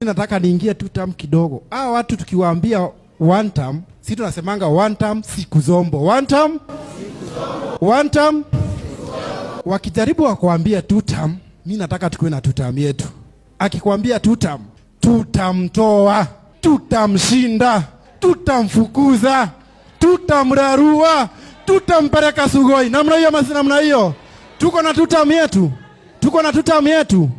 nataka niingie tu term kidogo. Watu tukiwaambia one term, sisi tunasemanga one term siku zombo. One term siku zombo. One term wakijaribu wakuambia two term, mimi nataka tukue na two term yetu. Akikwambia two term, tutamtoa, tutamshinda, tutamfukuza, tutamrarua, tutampeleka sugoi. Namna hiyo masi, namna hiyo. Tuko na two term yetu. Tuko na two term yetu.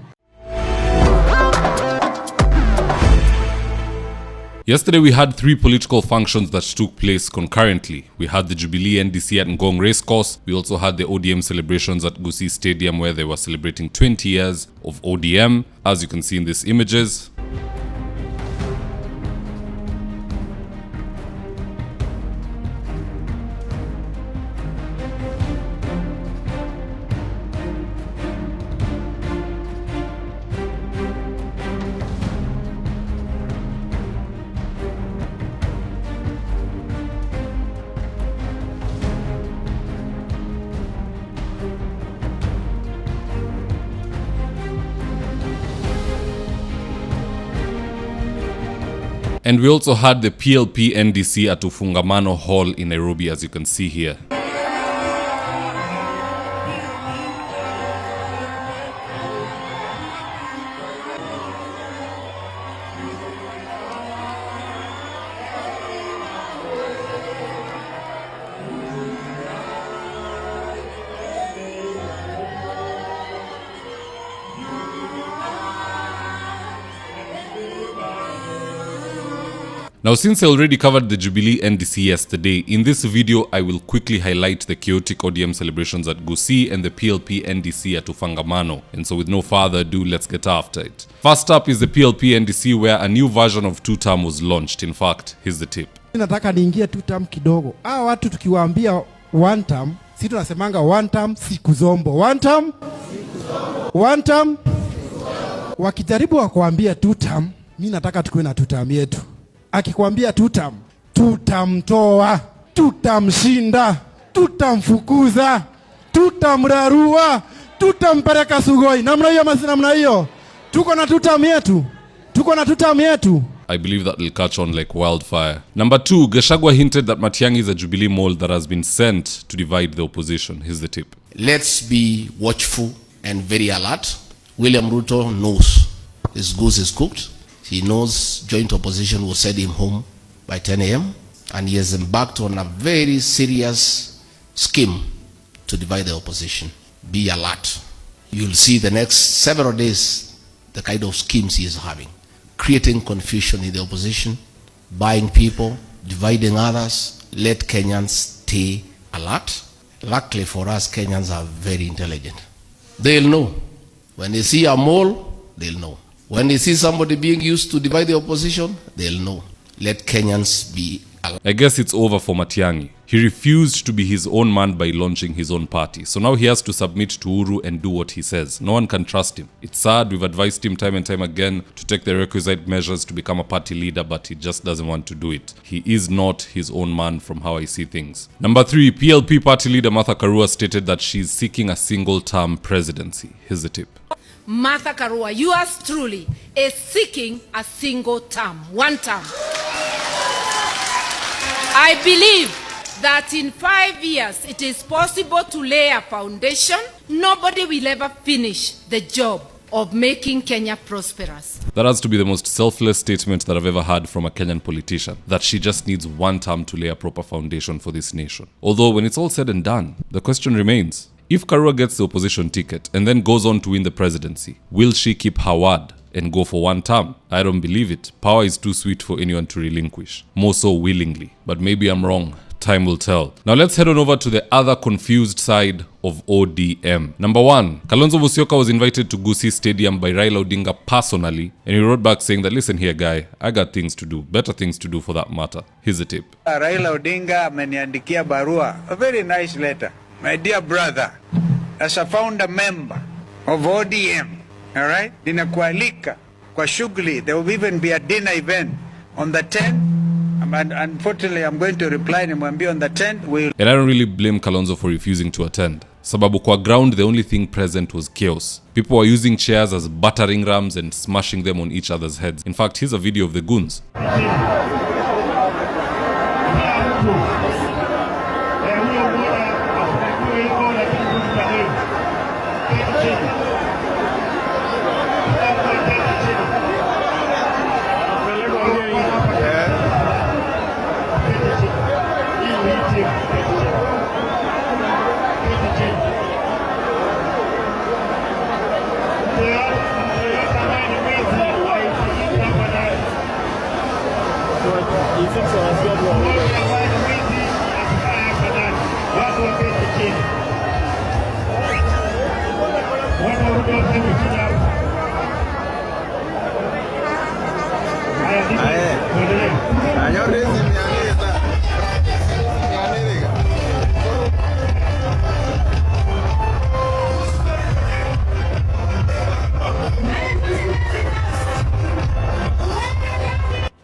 Yesterday we had 3 political functions that took place concurrently. We had the Jubilee NDC at Ngong Racecourse. We also had the ODM celebrations at Gusii Stadium where they were celebrating 20 years of ODM, as you can see in these images. And we also had the PLP NDC at Ufungamano Hall in Nairobi, as you can see here. Now, since I already covered the Jubilee NDC yesterday, in this video I will quickly highlight the chaotic ODM celebrations at Gusii and the PLP NDC at Ufungamano. And so with no further ado, let's get after it. First up is the PLP NDC, where a new version of two-term was launched. In fact, here's the tip. Nataka niingie two-term kidogo. Watu tukiwaambia one term, sisi tunasemanga one term siku zombo. One term siku zombo. One term siku zombo. Wakijaribu wakuambia two term, mimi nataka tukue na two term yetu. Akikwambia tutam, tutamtoa, tutamshinda, tutamfukuza, tutamrarua, tutampeleka sugoi. Namna hiyo masi, namna hiyo. Tuko na tutam yetu. Tuko na tutam yetu. I believe that will catch on like wildfire. Number 2, Gachagua hinted that Matiang'I is a Jubilee mold that has been sent to divide the opposition. Here's the tip. Let's be watchful and very alert. William Ruto knows his goose is cooked. He knows joint opposition will send him home by 10 a.m. and he has embarked on a very serious scheme to divide the opposition. Be alert. You'll see the next several days the kind of schemes he is having. Creating confusion in the opposition, buying people, dividing others. Let Kenyans stay alert. Luckily for us, Kenyans are very intelligent. They'll know. When they see a mole, they'll know. When they see somebody being used to divide the opposition, they'll know. Let Kenyans be alert. I guess it's over for Matiang'I. He refused to be his own man by launching his own party. So now he has to submit to Uhuru and do what he says. No one can trust him. It's sad, we've advised him time and time again to take the requisite measures to become a party leader, but he just doesn't want to do it. He is not his own man from how I see things. Number 3, PLP party leader Martha Karua stated that she's seeking a single-term presidency. Here's the tip. Martha Karua, yours truly, is seeking a single term, one term. I believe that in 5 years it is possible to lay a foundation. Nobody will ever finish the job of making Kenya prosperous. That has to be the most selfless statement that I've ever heard from a Kenyan politician, that she just needs one term to lay a proper foundation for this nation. Although when it's all said and done, the question remains, if Karua gets the opposition ticket and then goes on to win the presidency, will she keep her word and go for one term? I don't believe it. Power is too sweet for anyone to relinquish, more so willingly. But maybe I'm wrong. Time will tell. Now let's head on over to the other confused side of ODM. Number 1, Kalonzo Musyoka was invited to Gusii Stadium by Raila Odinga personally, and he wrote back saying that, listen here guy, I got things to do, better things to do for that matter. Here's a tip. Raila Odinga ameniandikia barua, a very nice letter. My dear brother, as a founder member of ODM, all right, ninakualika kwa shughuli. There will even be a dinner event on the 10th. And unfortunately, I'm going to reply nimwambie on the 10th. And I don't really blame Kalonzo for refusing to attend. Sababu kwa ground the only thing present was chaos. People were using chairs as battering rams and smashing them on each other's heads. In fact, here's a video of the goons.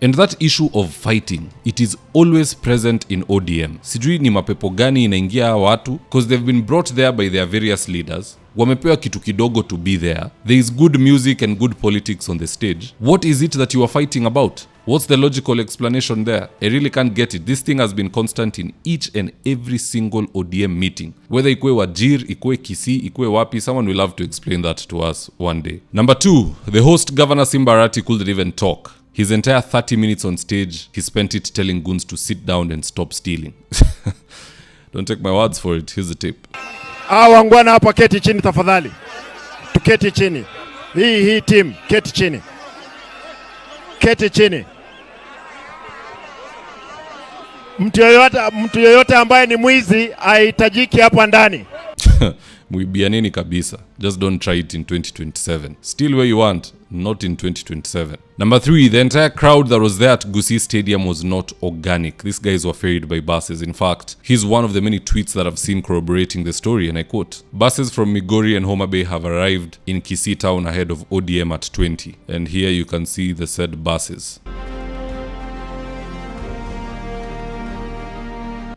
And that issue of fighting, it is always present in ODM. Sijui ni mapepo gani inaingia watu, because they've been brought there by their various leaders. Wamepewa kitu kidogo to be there. There is good music and good politics on the stage. What is it that you are fighting about? What's the logical explanation there? I really can't get it. This thing has been constant in each and every single ODM meeting. Whether ikue Wajir, ikue Kisii, ikue wapi, someone will have to explain that to us one day. Number 2, the host Governor Simbarati couldn't even talk. His entire 30 minutes on stage, he spent it telling goons to sit down and stop stealing. Don't take my words for it. Here's the tape. Wangwana hapa keti chini tafadhali. Tuketi chini. Hii team, keti chini. Keti chini. Mtu yoyote ambaye ni mwizi hahitajiki hapa ndani. Muibianeni kabisa. Just don't try it in 2027. Still where you want, not in 2027. Number 3, the entire crowd that was there at Gusii Stadium was not organic. These guys were ferried by buses. In fact, here's one of the many tweets that I've seen corroborating the story, and I quote, "Buses from Migori and Homa Bay have arrived in Kisii town ahead of ODM at 20. And here you can see the said buses.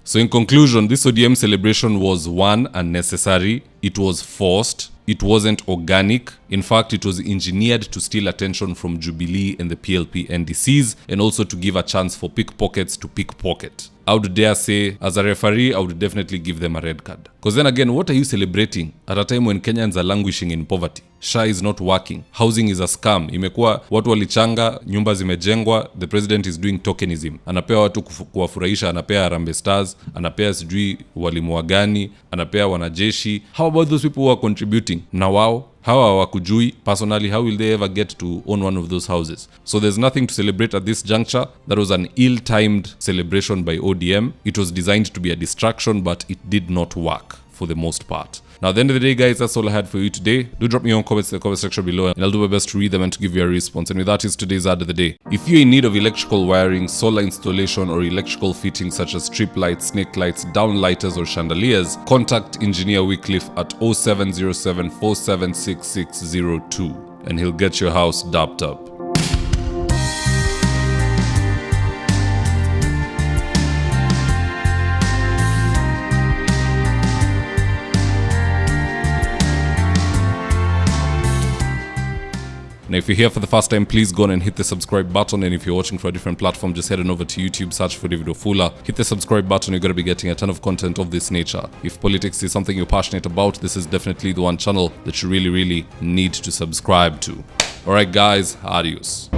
So in conclusion, this ODM celebration was 1, unnecessary, it was forced, it wasn't organic. In fact, it was engineered to steal attention from Jubilee and the PLP NDCs, and also to give a chance for pickpockets to pickpocket. I would dare say, as a referee, I would definitely give them a red card. Because then again, what are you celebrating at a time when Kenyans are languishing in poverty? SHA is not working. Housing is a scam. Imekuwa watu walichanga, nyumba zimejengwa, the president is doing tokenism. Anapea watu kuwafurahisha, anapea Harambee Stars, anapea sijui walimu wagani, anapea wanajeshi. How about those people who are contributing? Na wao? How hawakujui? Personally, how will they ever get to own one of those houses? So there's nothing to celebrate at this juncture. That was an ill-timed celebration by ODM. It was designed to be a distraction, but it did not work for the most part. Now, at the end of the day, guys, that's all I had for you today. Do drop me your comments in the comment section below, and I'll do my best to read them and to give you a response. And with that is today's ad of the day. If you're in need of electrical wiring, solar installation, or electrical fittings such as strip lights, snake lights, downlighters, or chandeliers, contact Engineer Wycliffe at 0707 476602, and he'll get your house dapped up. Now, if you're here for the first time, please go on and hit the subscribe button. And if you're watching for a different platform, just head on over to YouTube, search for David Wafula. Hit the subscribe button. You're going to be getting a ton of content of this nature. If politics is something you're passionate about, this is definitely the one channel that you really, really need to subscribe to. All right, guys, adios.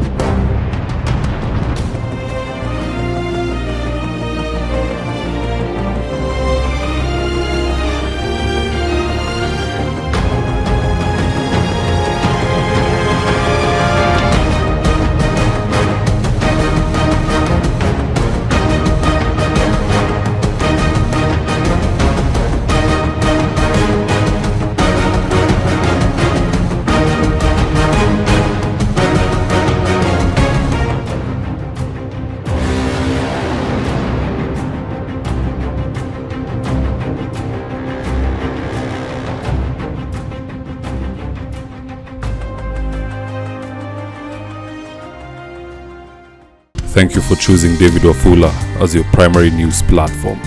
Thank you for choosing David Wafula as your primary news platform.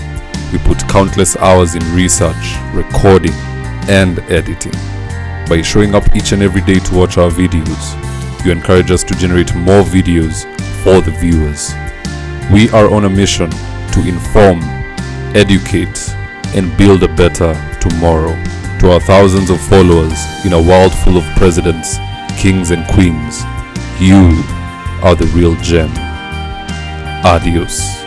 We put countless hours in research, recording, and editing. By showing up each and every day to watch our videos, you encourage us to generate more videos for the viewers. We are on a mission to inform, educate, and build a better tomorrow. To our thousands of followers in a world full of presidents, kings, and queens, you are the real gem. Adios.